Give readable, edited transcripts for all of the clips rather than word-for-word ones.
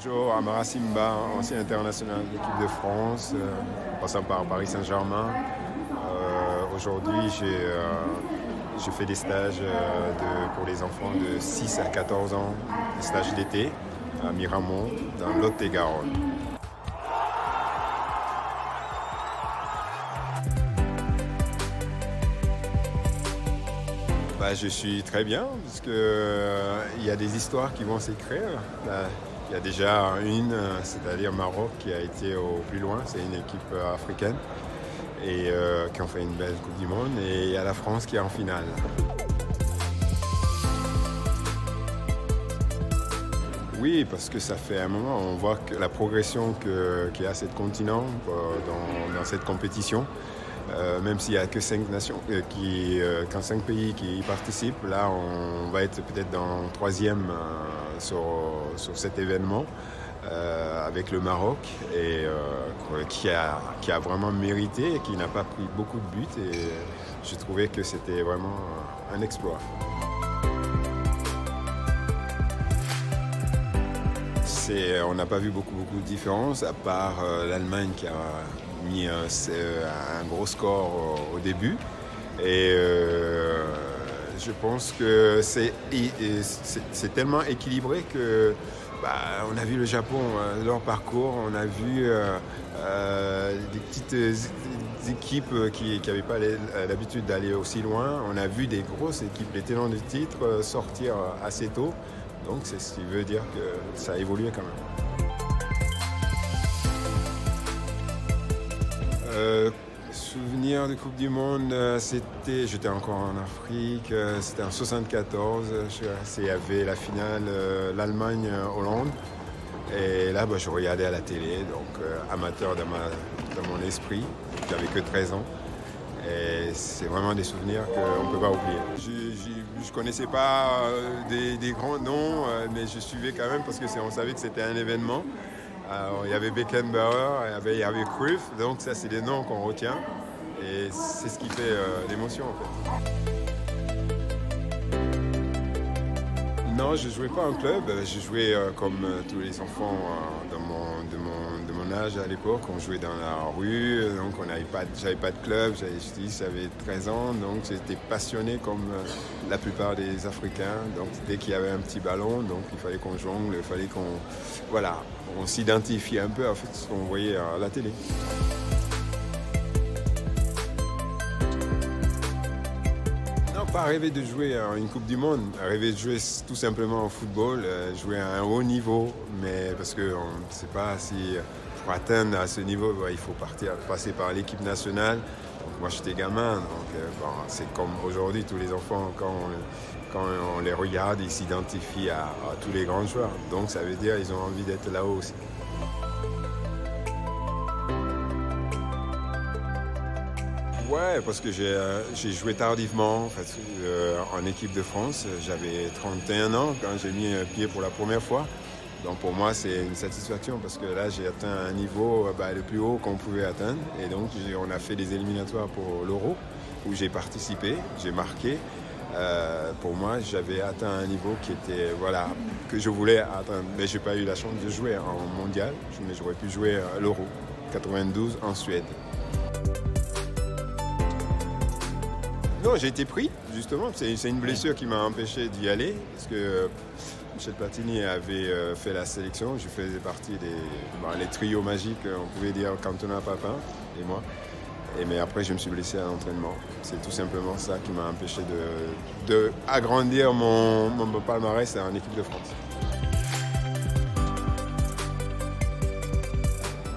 Bonjour, Amara Simba, ancien international de l'équipe de France, passant par Paris Saint-Germain. Aujourd'hui, j'ai fait des stages pour les enfants de 6 à 14 ans, des stages d'été à Miramont, dans Lot-et-Garonne. Je suis très bien parce qu'il y a des histoires qui vont s'écrire. Il y a déjà une, c'est-à-dire Maroc, qui a été au plus loin. C'est une équipe africaine et qui ont fait une belle Coupe du Monde. Et il y a la France qui est en finale. Oui, parce que ça fait un moment, on voit que la progression qu'il y a à ce continent dans cette compétition. Même s'il n'y a que 5 nations, quand 5 pays qui y participent, là on va être peut-être dans le troisième sur cet événement avec le Maroc et qui a vraiment mérité et qui n'a pas pris beaucoup de buts et j'ai trouvé que c'était vraiment un exploit. On n'a pas vu beaucoup de différence à part l'Allemagne qui a mis un gros score au début et je pense que c'est tellement équilibré que on a vu le Japon, leur parcours, on a vu des petites équipes qui n'avaient pas l'habitude d'aller aussi loin, on a vu des grosses équipes, les tenants de titre sortir assez tôt, donc c'est ce qui veut dire que ça a évolué quand même. Souvenir de Coupe du Monde, j'étais encore en Afrique, c'était en 74, il y avait la finale l'Allemagne-Hollande. Et là, je regardais à la télé, donc amateur dans mon esprit, j'avais que 13 ans. Et c'est vraiment des souvenirs qu'on ne peut pas oublier. Je ne connaissais pas des grands noms, mais je suivais quand même parce on savait que c'était un événement. Alors, il y avait Beckenbauer, il y avait Cruyff, donc ça c'est des noms qu'on retient et c'est ce qui fait l'émotion en fait. Non, je ne jouais pas en club, je jouais comme tous les enfants de mon âge à l'époque, on jouait dans la rue, donc j'avais pas de club, j'avais 13 ans, donc j'étais passionné comme la plupart des Africains, donc dès qu'il y avait un petit ballon, donc il fallait qu'on jongle, il fallait on s'identifie un peu à ce qu'on voyait à la télé. Non, pas rêver de jouer à une Coupe du Monde, rêver de jouer tout simplement au football, jouer à un haut niveau, mais parce que on ne sait pas si pour atteindre à ce niveau, il faut passer par l'équipe nationale. Donc moi j'étais gamin, donc c'est comme aujourd'hui tous les enfants quand on les regarde, ils s'identifient à tous les grands joueurs. Donc ça veut dire qu'ils ont envie d'être là-haut aussi. Ouais, parce que j'ai joué tardivement en fait, en équipe de France. J'avais 31 ans quand j'ai mis un pied pour la première fois. Donc pour moi, c'est une satisfaction parce que là, j'ai atteint un niveau le plus haut qu'on pouvait atteindre. Et donc, on a fait des éliminatoires pour l'Euro où j'ai participé, j'ai marqué. Pour moi, j'avais atteint un niveau que je voulais atteindre. Mais je n'ai pas eu la chance de jouer en mondial, mais j'aurais pu jouer à l'Euro 92 en Suède. Non, j'ai été pris, justement. C'est une blessure qui m'a empêché d'y aller parce que Michel Platini avait fait la sélection. Je faisais partie les trios magiques, on pouvait dire Cantona, Papin et moi. Mais après, je me suis blessé à l'entraînement. C'est tout simplement ça qui m'a empêché d'agrandir mon palmarès en équipe de France.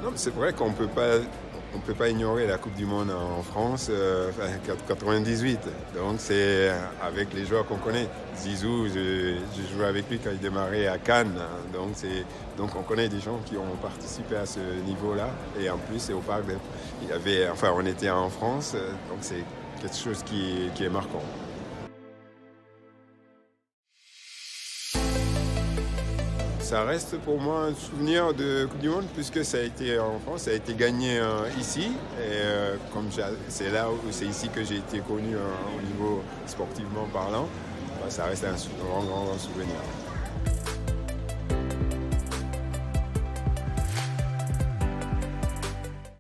Non, mais c'est vrai qu'on ne peut pas ignorer la Coupe du Monde en France, 98. Donc c'est avec les joueurs qu'on connaît. Zizou, j'ai joué avec lui quand il démarrait à Cannes. Donc on connaît des gens qui ont participé à ce niveau-là. Et en plus, c'est au Parc on était en France, donc c'est quelque chose qui est marquant. Ça reste pour moi un souvenir de Coupe du Monde puisque ça a été en France, ça a été gagné ici. Et c'est ici que j'ai été connu au niveau sportivement parlant, ça reste un grand souvenir.